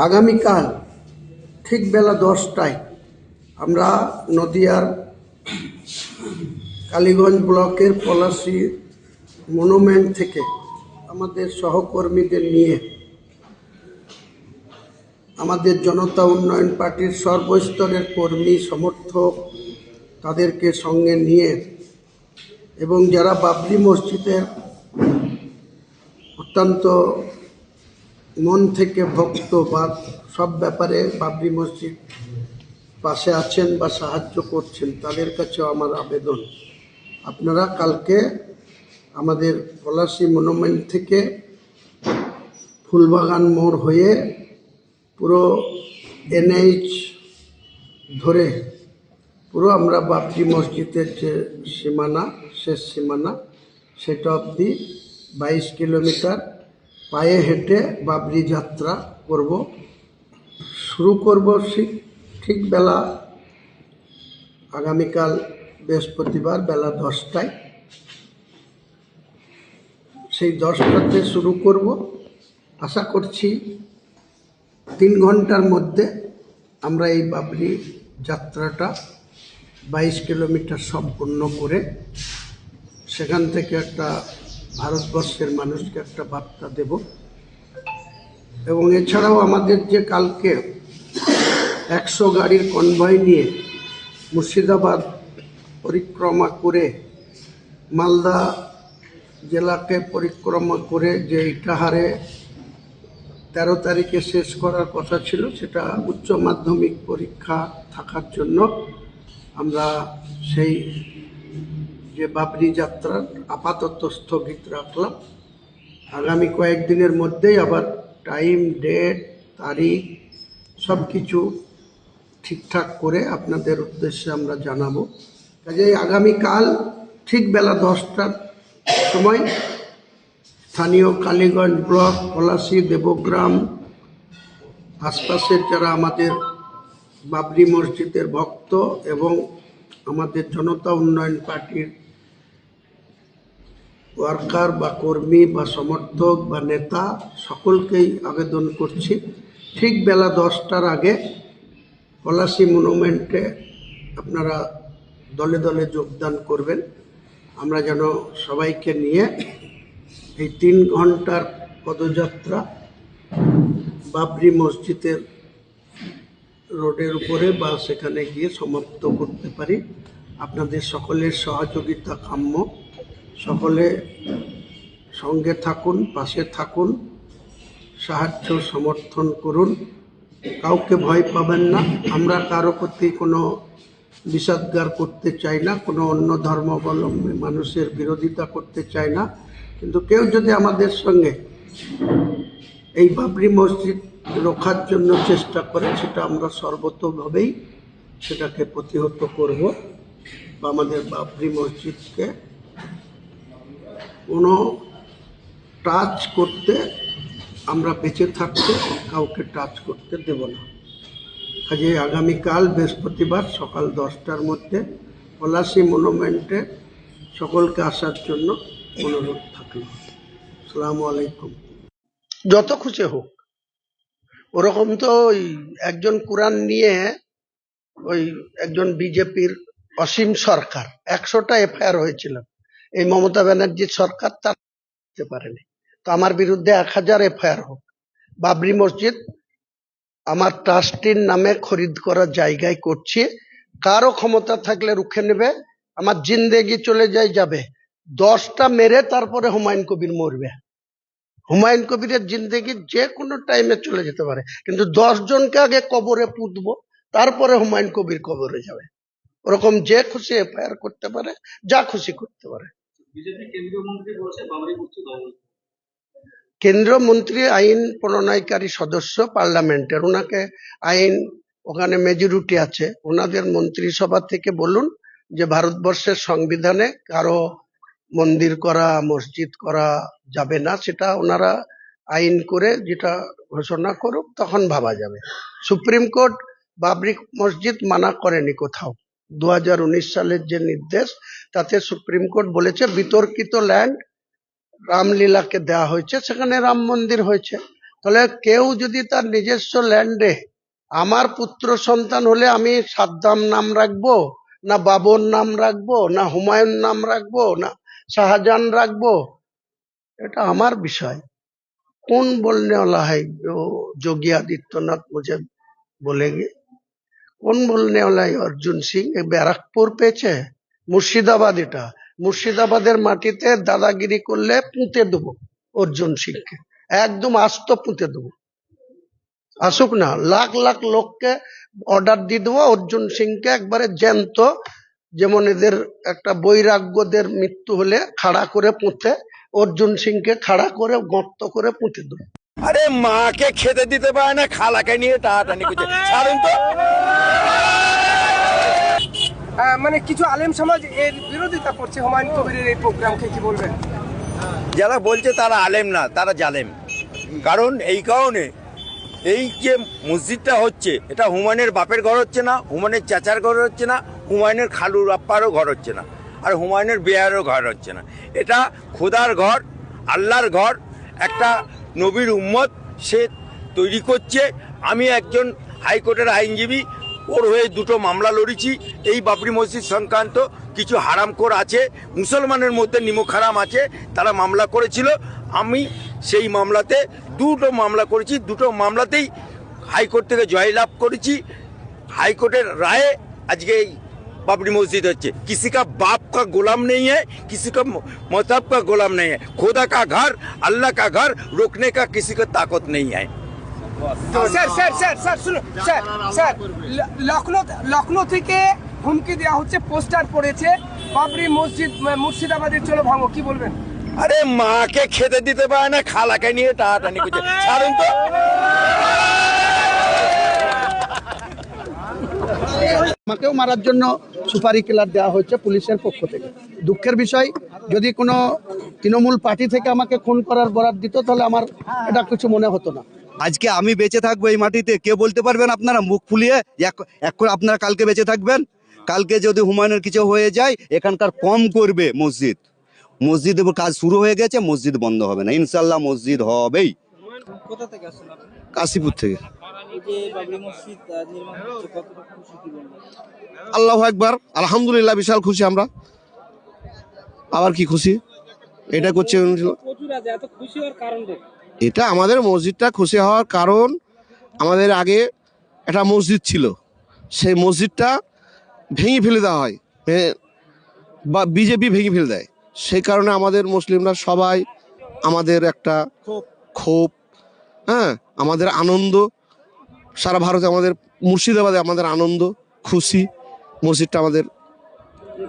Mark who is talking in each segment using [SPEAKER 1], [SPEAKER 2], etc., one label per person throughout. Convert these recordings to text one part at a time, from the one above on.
[SPEAKER 1] আগামীকাল ঠিক বেলা 10টায় আমরা নদিয়ার কালীগঞ্জ ব্লকের পলাশী মনুমেন্ট থেকে আমাদের সহকর্মীদের নিয়ে আমাদের জনতা উন্নয়ন পার্টির সর্বস্তরের কর্মী সমর্থক তাদেরকে সঙ্গে নিয়ে এবং যারা বাবরি মসজিদের অত্যন্ত মন থেকে ভক্ত বা সব ব্যাপারে বাবরি মসজিদ পাশে আছেন বা সাহায্য করছেন তাদের কাছেও আমার আবেদন, আপনারা কালকে আমাদের পলাশী মনুমেন্ট থেকে ফুলবাগান মোড় হয়ে পুরো NH ধরে পুরো আমরা বাবরি মসজিদের যে সীমানা শেষ সীমানা সেটা অবধি 22 কিলোমিটার পায়ে হেঁটে বাবরি যাত্রা করব। শুরু করব ঠিক বেলা আগামীকাল বৃহস্পতিবার বেলা 10টায়। সেই 10টাতে শুরু করব। আশা করছি 3 ঘন্টার মধ্যে আমরা এই বাবরি যাত্রাটা 22 কিলোমিটার সম্পূর্ণ করে সেখান থেকে একটা ভারতবর্ষের মানুষকে একটা বার্তা দেব। এবং এছাড়াও আমাদের যে কালকে 100 গাড়ির কনভয় নিয়ে মুর্শিদাবাদ পরিক্রমা করে মালদা জেলাকে পরিক্রমা করে যে ইটাহারে 13 তারিখে শেষ করার কথা ছিল, সেটা উচ্চ মাধ্যমিক পরীক্ষা থাকার জন্য আমরা সেই যে বাবরি যাত্রা আপাতত স্থগিত রাখলাম। আগামী কয়েকদিনের মধ্যেই আবার টাইম, ডেট, তারিখ সব কিছু ঠিকঠাক করে আপনাদের উদ্দেশ্যে আমরা জানাবো। কাজেই আগামীকাল ঠিক বেলা 10টার সময় স্থানীয় কালীগঞ্জ ব্লক, পলাশী, দেবগ্রাম আশপাশের যারা আমাদের বাবরি মসজিদের ভক্ত এবং আমাদের জনতা উন্নয়ন পার্টির ওয়ার্কার বা কর্মী বা সমর্থক বা নেতা সকলকেই আবেদন করছি ঠিক বেলা 10টার আগে পলাশী মনুমেন্টে আপনারা দলে দলে যোগদান করবেন। আমরা যেন সবাইকে নিয়ে এই 3 ঘন্টার পদযাত্রা বাবরি মসজিদের রোডের উপরে বা সেখানে গিয়ে সমাপ্ত করতে পারি। আপনাদের সকলের সহযোগিতা কাম্য। সকলে সঙ্গে থাকুন, পাশে থাকুন, সাহায্য সমর্থন করুন। কাউকে ভয় পাবেন না। আমরা কারো প্রতি কোনো বিষাদগার করতে চাই না, কোনো অন্য ধর্মাবলম্বী মানুষের বিরোধিতা করতে চাই না। কিন্তু কেউ যদি আমাদের সঙ্গে এই বাবরি মসজিদ রক্ষার জন্য চেষ্টা করে সেটা আমরা সর্বতোভাবেই সেটাকে প্রতিহত করব বা আমাদের বাবরি মসজিদকে কোনো টাচ করতে আমরা বেঁচে থাকতে কাউকে টাচ করতে দেব না। কাজে আগামীকাল বৃহস্পতিবার সকাল 10টার মধ্যে পলাশী মনুমেন্টে সকলকে আসার জন্য অনুরোধ থাকল। আসসালামু আলাইকুম। যত খুশি হোক, ওরকম তো ওই একজন কোরআন নিয়ে ওই একজন বিজেপির অসীম সরকার 100টা FIR হয়েছিল, এই মমতা ব্যানার্জির সরকার তার করতে পারেনি। তো আমার বিরুদ্ধে 1000 FIR হোক। বাবরি মসজিদ আমার ট্রাস্টির নামে খরিদ করার জায়গায় করছি। কারো ক্ষমতা থাকলে রুখে নেবে, আমার জিন্দেগি চলে যাবে। 10টা মেরে তারপরে হুমায়ুন কবির মরবে। হুমায়ুন কবিরের জিন্দেগি যে কোনো টাইমে চলে যেতে পারে, কিন্তু 10 জনকে আগে কবরে পুঁতবো, তারপরে হুমায়ুন কবির কবরে যাবে। ওরকম যে খুশি FIR করতে পারে, যা খুশি করতে পারে। কেন্দ্রীয় মন্ত্রী আইন প্রণয়নকারী সদস্য পার্লামেন্টের, ওনাকে আইন ওখানে মেজরিটি আছে, ওনাদের মন্ত্রিসভা থেকে বলুন যে ভারতবর্ষের সংবিধানে কারো মন্দির করা, মসজিদ করা যাবে না, সেটা ওনারা আইন করে যেটা ঘোষণা করুক, তখন ভাবা যাবে। সুপ্রিম কোর্ট বাবরি মসজিদ মানা করেনি কোথাও। 2019 সালের যে নির্দেশ, তাতে সুপ্রিম কোর্ট বলেছে বিতর্কিত ল্যান্ড রামলীলাকে দেওয়া হয়েছে, সেখানে রাম মন্দির হয়েছে, তাহলে কেউ যদি তার নিজস্ব ল্যান্ডে, আমার পুত্র সন্তান হলে আমি সাদ্দাম নাম রাখবো, না বাবর নাম রাখবো, না হুমায়ুন নাম রাখবো, না শাহজাহান রাখবো, এটা আমার বিষয়। कौन बोलने वाला है जो योगी आदित्यनाथ मुझे बोलेंगे? कौन बोलने वाला है? अर्जुन सिंह ব্যারাকপুর পেয়েছে, মুর্শিদাবাদ। এটা মুর্শিদাবাদের মাটিতে দাদাগিরি করলে পুঁতে দেবো অর্জুন সিংকে, একদম আস্ত পুঁতে দেবো। আসুক না, লাখ লাখ লোককে অর্ডার দিয়ে দেবো অর্জুন সিংকে একবারে জ্যান্ত, যেমন এদের একটা বৈরাগ্যদের মৃত্যু হলে খাড়া করে পুঁতে, অর্জুন সিংকে খাড়া করে গর্ত করে পুঁতে দেবো।
[SPEAKER 2] আরে মাকে খেতে দিতে পারে না, খালাকে নিয়ে টানাটানি করছে, ছাড়ুন তো।
[SPEAKER 3] মানে কিছু আলেম সমাজ এর বিরোধিতা করছে হুমায়ুন কবিরের এই প্রোগ্রামকে, কি বলবেন?
[SPEAKER 2] যারা বলছে তারা আলেম না, তারা জালেম। কারণ এই কারণে এই যে মসজিদটা হচ্ছে, এটা হুমায়ুনের বাপের ঘর হচ্ছে না, হুমায়ুনের চাচার ঘর হচ্ছে না, হুমায়ুনের খালুর আপ্পারও ঘর হচ্ছে না, আর হুমায়ুনের বিয়ারও ঘর হচ্ছে না। এটা খোদার ঘর, আল্লাহর ঘর, একটা নবীর উম্মত সে তৈরি করছে। আমি একজন হাইকোর্টের আইনজীবী, ওর হয়ে দুটো মামলা লড়েছি। এই বাবরি মসজিদ সংক্রান্ত কিছু হারামখোর আছে, মুসলমানের মধ্যে নিমক হারাম আছে, তারা মামলা করেছিল। আমি সেই মামলাতে দুটো মামলা করেছি, দুটো মামলাতেই হাইকোর্ট থেকে জয়লাভ করেছি। হাইকোর্টের রায়ে আজকে এই बाबरी मस्जिद है। किसी का बाप का गुलाम नहीं है, किसी का मजहब का गुलाम नहीं है। खुदा का घर, अल्लाह का घर रोकने का किसी को ताकत नहीं है।
[SPEAKER 3] স্যার স্যার স্যার স্যার শুনুন স্যার, স্যার লখনৌ থেকে হুমকি দেওয়া হচ্ছে, পোস্টার পড়েছে বাবরি মসজিদ মুর্শিদাবাদের, চলো ভাঙো, কি বলবেন?
[SPEAKER 2] আরে মাকে খেতে দিতে পারে না, খালাকে নিয়ে টানাটানি করছে, ছাড়ুন তো।
[SPEAKER 1] আমাকেও মারার জন্য সুপারি কিলার দেওয়া হয়েছে পুলিশের পক্ষ থেকে। দুঃখের বিষয়, যদি কোনো তৃণমূল পার্টি থেকে আমাকে খুন করার বরাত দিত তাহলে আমার এটা কিছু মনে হতো না।
[SPEAKER 4] আজকে আমি বেঁচে থাকবো এই মাটিতে, কে বলতে পারবেন আপনারা মুখ ফুলিয়ে? এখন আপনারা কালকে বেঁচে থাকবেন? কালকে যদি হুমায়ুনের কিছু হয়ে যায়, এখানকার কম করবে মসজিদ। মসজিদের কাজ শুরু হয়ে গেছে, মসজিদ বন্ধ হবে না, ইনশাল্লাহ মসজিদ হবেই।
[SPEAKER 5] কোথা থেকে আসছেন আপনি?
[SPEAKER 4] কাশীপুর থেকে।
[SPEAKER 5] এই যে বাবরি মসজিদ নির্মাণ হচ্ছে, কতটা খুশি, কি বলবেন?
[SPEAKER 4] আল্লাহু আকবার, আলহামদুলিল্লাহ, বিশাল খুশি আমরা। আবার কি খুশি, এটা করছে
[SPEAKER 5] প্রচুর আছে, এত খুশি হওয়ার কারণ দেখুন।
[SPEAKER 4] এটা আমাদের মসজিদটা খুশি হওয়ার কারণ, আমাদের আগে একটা মসজিদ ছিল, সেই মসজিদটা ভেঙে ফেলে দেওয়া হয়, বা বিজেপি ভেঙে ফেলে দেয়। সেই কারণে আমাদের মুসলিমরা সবাই, আমাদের একটা ক্ষোভ, হ্যাঁ, আমাদের আনন্দ, সারা ভারতে আমাদের মুর্শিদাবাদে আমাদের আনন্দ খুশি। মসজিদটা আমাদের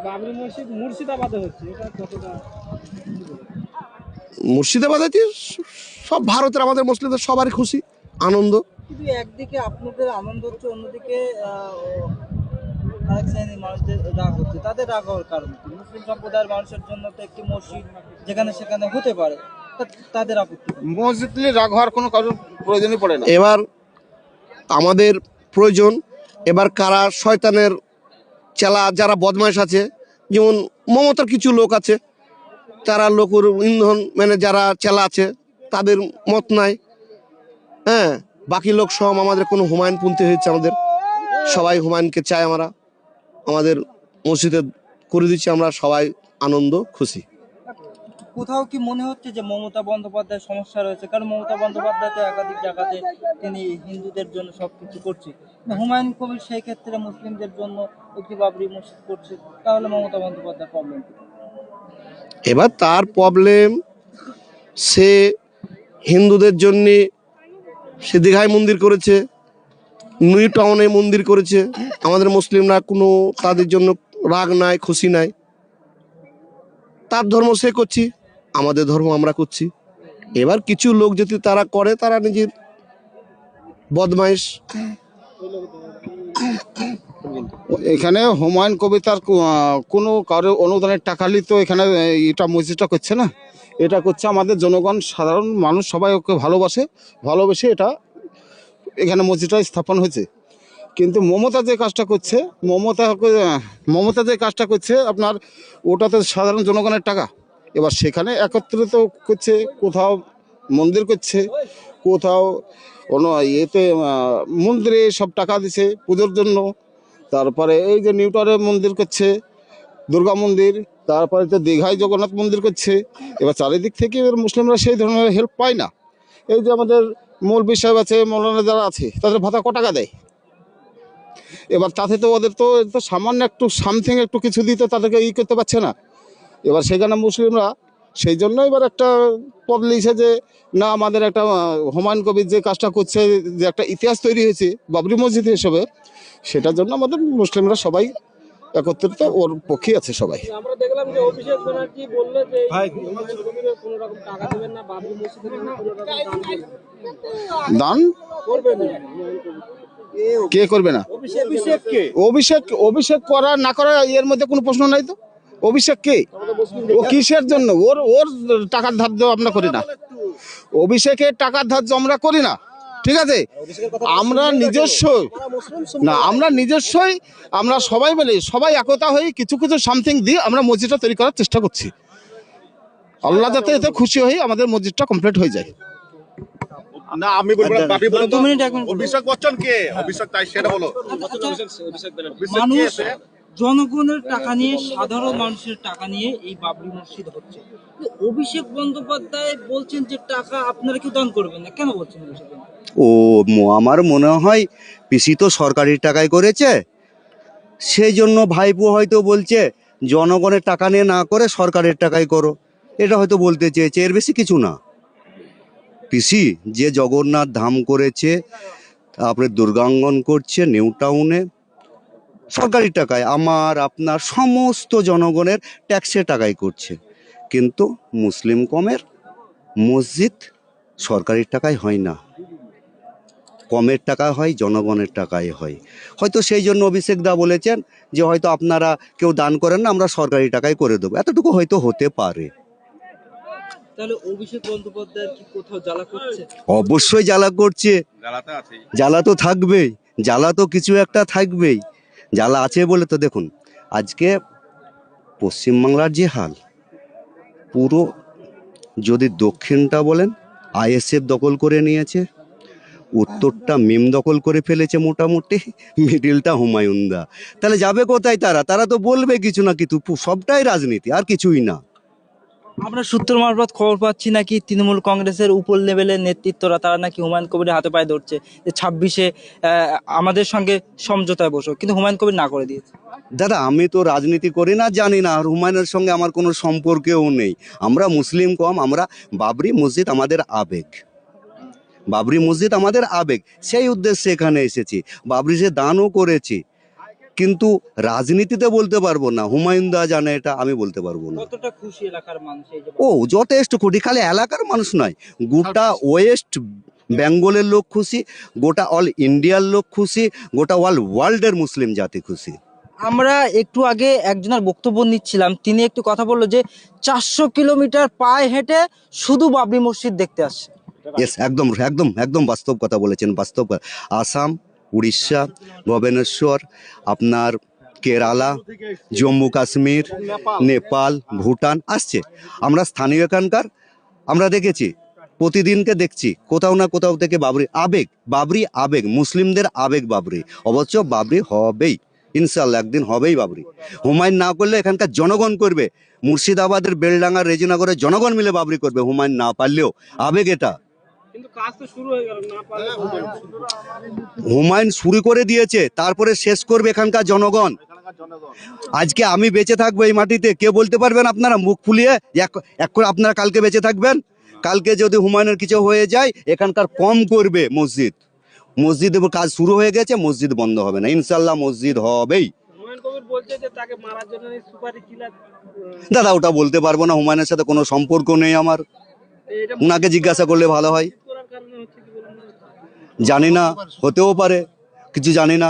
[SPEAKER 5] বাবরি মসজিদ মুর্শিদাবাদে হচ্ছে, এটা কতটা?
[SPEAKER 4] মুর্শিদাবাদে সব ভারতের আমাদের মুসলিমদের সবারই খুশি আনন্দ।
[SPEAKER 5] কিন্তু একদিকে আপনাদের আনন্দ হচ্ছে, অন্যদিকে আরেক শ্রেণীর মানুষদের রাগ হচ্ছে। তাদের রাগ হওয়ার কারণ কি? মুসলিম সম্প্রদায়ের মানুষের জন্য তো একটি মসজিদ যেখানে সেখানে হতে পারে, তাদের আপত্তি।
[SPEAKER 6] মসজিদ নিয়ে রাগ হওয়ার কোনো কারণ প্রয়োজনই পড়ে না।
[SPEAKER 4] এবার আমাদের প্রয়োজন, এবার কারা শয়তানের চেলা, যারা বদমাইশ আছে, যেমন মমতার কিছু লোক আছে, তারা লোকের ইন্ধন, মানে যারা চেলা আছে তাদের মত নাই, হ্যাঁ, বাকি লোক সব আমাদের কোনো হুমায়ুনপন্থী হয়েছে, আমাদের সবাই হুমায়ুনকে চাই, আমরা আমাদের মসজিদে করে দিচ্ছি, আমরা সবাই আনন্দ খুশি।
[SPEAKER 5] কোথাও কি মনে হচ্ছে যে মমতা বন্দ্যোপাধ্যায়ের সমস্যা রয়েছে? কারণ মমতা বন্দ্যোপাধ্যায় তো একাধিক জায়গাতে তিনি হিন্দুদের জন্য সবকিছু করছে, হুমায়ুন কবির সেই ক্ষেত্রে মুসলিমদের জন্য একটি বাবরি মসজিদ করছে, তাহলে মমতা বন্দ্যোপাধ্যায়ের প্রবলেম কি?
[SPEAKER 4] এবার তার প্রবলেম, সে হিন্দুদের জন্য সে দীঘায় মন্দির করেছে, নিউ টাউনে মন্দির করেছে, আমাদের মুসলিমরা কোনো তাদের জন্য রাগ নাই, খুশি নাই। তার ধর্ম সে করছি, আমাদের ধর্ম আমরা করছি। এবার কিছু লোক যদি তারা করে, তারা নিজের বদমাইশ।
[SPEAKER 6] এখানে হুমায়ুন কবিতার কোনো কারো অনুদানের টাকা নিয়ে তো এখানে এটা মসজিদটা করছে না, এটা করছে আমাদের জনগণ, সাধারণ মানুষ সবাই ওকে ভালোবেসে এটা এখানে মসজিদটা স্থাপন হয়েছে। কিন্তু মমতা যে কাজটা করছে, মমতা যে কাজটা করছে আপনার, ওটাতে সাধারণ জনগণের টাকা। এবার সেখানে একত্রিত করছে, কোথাও মন্দির করছে, কোথাও কোনো ইয়েতে মন্দিরে সব টাকা দিছে পুজোর জন্য। তারপরে এই যে নিউটারে মন্দির করছে, দুর্গা মন্দির, তারপরে তো দীঘায় জগন্নাথ মন্দির করছে। এবার চারিদিক থেকে এবার মুসলিমরা সেই ধরনের হেল্প পায় না। এই যে আমাদের মৌলবি সাহেব আছে, মৌলানা যারা আছে, তাদের ভাতা ক টাকা দেয়? এবার তাতে তো ওদের তো সামান্য একটু সামথিং একটু কিছু দিতে তাদেরকে করতে পারছে না। এবার সেখানে মুসলিমরা সেই জন্য এবার একটা পদ লিখছে যে না, আমাদের একটা হুমায়ুন কবির যে কাজটা করছে, যে একটা ইতিহাস তৈরি হয়েছে বাবরি মসজিদ হিসেবে, সেটার জন্য আমাদের মুসলিমরা সবাই একত্রিত ওর পক্ষে আছে সবাই।
[SPEAKER 7] আমরা দেখলাম যে অভিষেক ব্যানার্জি বললো যে হুমায়ুন কবিরের কোনো রকম টাকা দেবেন না, বাবরি মসজিদের কোনো রকম দান করবেন
[SPEAKER 6] দান কে করবে না? অভিষেক করা না করা এর মধ্যে কোনো প্রশ্ন নাই তো। অভিষেক কে? ও কিসের জন্য? ওর ওর টাকার ধার্য আমরা করি না। অভিষেকের টাকার ধার্য আমরা করি না, ঠিক আছে? আমরা নিজস্বই আমরা সবাই মিলে সবাই একতা হয়ে কিছু কিছু সামথিং দিয়ে আমরা মসজিদটা তৈরি করার চেষ্টা করছি। আল্লাহ যাতে এতে খুশি হয়ে আমাদের মসজিদটা কমপ্লিট হয়ে যায়।
[SPEAKER 8] না, আমি বলবো না, বাপি বলো তো।
[SPEAKER 5] 2 মিনিট, 1 মিনিট।
[SPEAKER 8] অভিষেক বচ্চন কে? অভিষেক তাই সেটা বলো।
[SPEAKER 5] মানুষ জনগণের টাকা নিয়ে, সাধারণ মানুষের টাকা নিয়ে এই বাবরি মসজিদ হচ্ছে। তো অভিষেক বন্দ্যোপাধ্যায় বলছেন যে টাকা আপনারা কেউ দান করবেন না, কেন বলছেন অভিষেক বন্দ্যোপাধ্যায়?
[SPEAKER 9] আমার মনে হয় পিসি তো সরকারি টাকায় করেছে, সেই জন্য ভাইপো হয়তো বলছে জনগণের টাকা নিয়ে না করে সরকারের টাকায় করো, এটা হয়তো বলতে চেয়েছে, এর বেশি কিছু না। পিসি যে জগন্নাথ ধাম করেছে, তারপরে দুর্গাঙ্গন করছে নিউ টাউনে সরকারি টাকায়, আমার আপনার সমস্ত জনগণের ট্যাক্সের টাকায় করছে। কিন্তু মুসলিম কমের মসজিদ সরকারি টাকায় হয় না, কমের টাকা হয়, জনগণের টাকায় হয়। হয়তো সেই জন্য অভিষেক দা বলেছেন যে হয়তো আপনারা কেউ দান করেন না, আমরা সরকারি টাকায় করে দেবো, এতটুকু হয়তো হতে পারে।
[SPEAKER 5] তাহলে অভিষেক বন্দ্যোপাধ্যায় কি কোথাও জ্বালা করছে?
[SPEAKER 9] অবশ্যই জ্বালা করছে,
[SPEAKER 8] জ্বালাতে আছে।
[SPEAKER 9] জ্বালা তো থাকবেই, জ্বালা তো কিছু একটা থাকবেই। জ্বালা আছে বলে তো দেখুন আজকে পশ্চিমবাংলার যে হাল, পুরো যদি দক্ষিণটা বলেন আইএসএফ দখল করে নিয়েছে, উত্তরটা মিম দখল করে ফেলেছে মোটামুটি, মিডিলটা হুমায়ুনদা। তাহলে যাবে কোথায় তারা? তারা তো বলবে কিছু না কিছু, সবটাই রাজনীতি আর কিছুই না।
[SPEAKER 5] আমরা সূত্র মারফত খবর পাচ্ছি নাকি তৃণমূল কংগ্রেসের উপর লেভেলের নেতৃত্বরা তারা নাকি হুমায়ুন কবিরের হাতে পায়ে ধরছে যে 26-এ আমাদের সঙ্গে সমঝোতায় বসো, কিন্তু হুমায়ুন কবির না করে দিয়েছে।
[SPEAKER 9] দাদা আমি তো রাজনীতি করি না, জানি না, আর হুমায়ুনের সঙ্গে আমার কোনো সম্পর্কেও নেই। আমরা মুসলিম কম, আমরা বাবরি মসজিদ আমাদের আবেগ, বাবরি মসজিদ আমাদের আবেগ, সেই উদ্দেশ্যে এখানে এসেছি। বাবরি যে দানও করেছি, কিন্তু রাজনীতিতে বলতে পারবো না। হুমায়ুন দা জানে এটা, আমি বলতে পারবো না।
[SPEAKER 5] কতটা খুশি এলাকার মানুষ এই যে
[SPEAKER 9] ও যথেষ্ট খুশি, খালি এলাকার মানুষ নয়, গোটা ওয়েস্ট বেঙ্গলের লোক খুশি, গোটা অল ইন্ডিয়ার লোক খুশি, গোটা অল ওয়ার্ল্ডের মুসলিম জাতি খুশি।
[SPEAKER 5] আমরা একটু আগে একজনের বক্তব্য নিচ্ছিলাম, তিনি একটু কথা বললো যে 400 কিলোমিটার পায়ে হেঁটে শুধু বাবরি মসজিদ দেখতে আসছে।
[SPEAKER 9] ইয়েস, একদম একদম একদম বাস্তব কথা বলেছেন, বাস্তব কথা। আসাম, উড়িষ্যা, ভুবনেশ্বর, আপনার কেরালা, জম্মু কাশ্মীর, নেপাল, ভুটান আসছে। আমরা স্থানীয় এখানকার, আমরা দেখেছি, প্রতিদিনকে দেখছি কোথাও না কোথাও থেকে বাবরি আবেগ, বাবরি আবেগ, মুসলিমদের আবেগ বাবরি। অবশ্য বাবরি হবেই, ইনশাল্লাহ একদিন হবেই বাবরি। হুমায়ুন না করলে এখানকার জনগণ করবে, মুর্শিদাবাদের বেলডাঙ্গার রেজিনগরের জনগণ মিলে বাবরি করবে, হুমায়ুন না পারলেও। আবেগ এটা,
[SPEAKER 7] কিন্তু কাজ তো শুরু হয়ে গেল, না পারলে
[SPEAKER 9] হুমায়ুন শুরু করে দিয়েছে, তারপরে শেষ করবে এখানকার জনগণ। আজকে আমি বেঁচে থাকবো এই মাটিতে, কে বলতে পারবেন আপনারা মুখ ফুলিয়ে এক করে আপনারা কালকে বেঁচে থাকবেন? কালকে যদি হুমায়ুনের কিছু হয়ে যায়, এখানকার কম করবে মসজিদ, মসজিদের কাজ শুরু হয়ে গেছে, মসজিদ বন্ধ হবে না, ইনশাল্লাহ মসজিদ হবেই।
[SPEAKER 7] হুমায়ুন কবির বলছে যে তাকে মারার জন্য সুপারি কিলার।
[SPEAKER 9] দাদা ওটা বলতে পারবো না, হুমায়ুনের সাথে কোনো সম্পর্ক নেই আমার,
[SPEAKER 7] এটা
[SPEAKER 9] উনাকে জিজ্ঞাসা করলে ভালো হয়।
[SPEAKER 7] করার কারণে হচ্ছে কি বলুন?
[SPEAKER 9] জানি না, হতেও পারে, কিছু জানি না।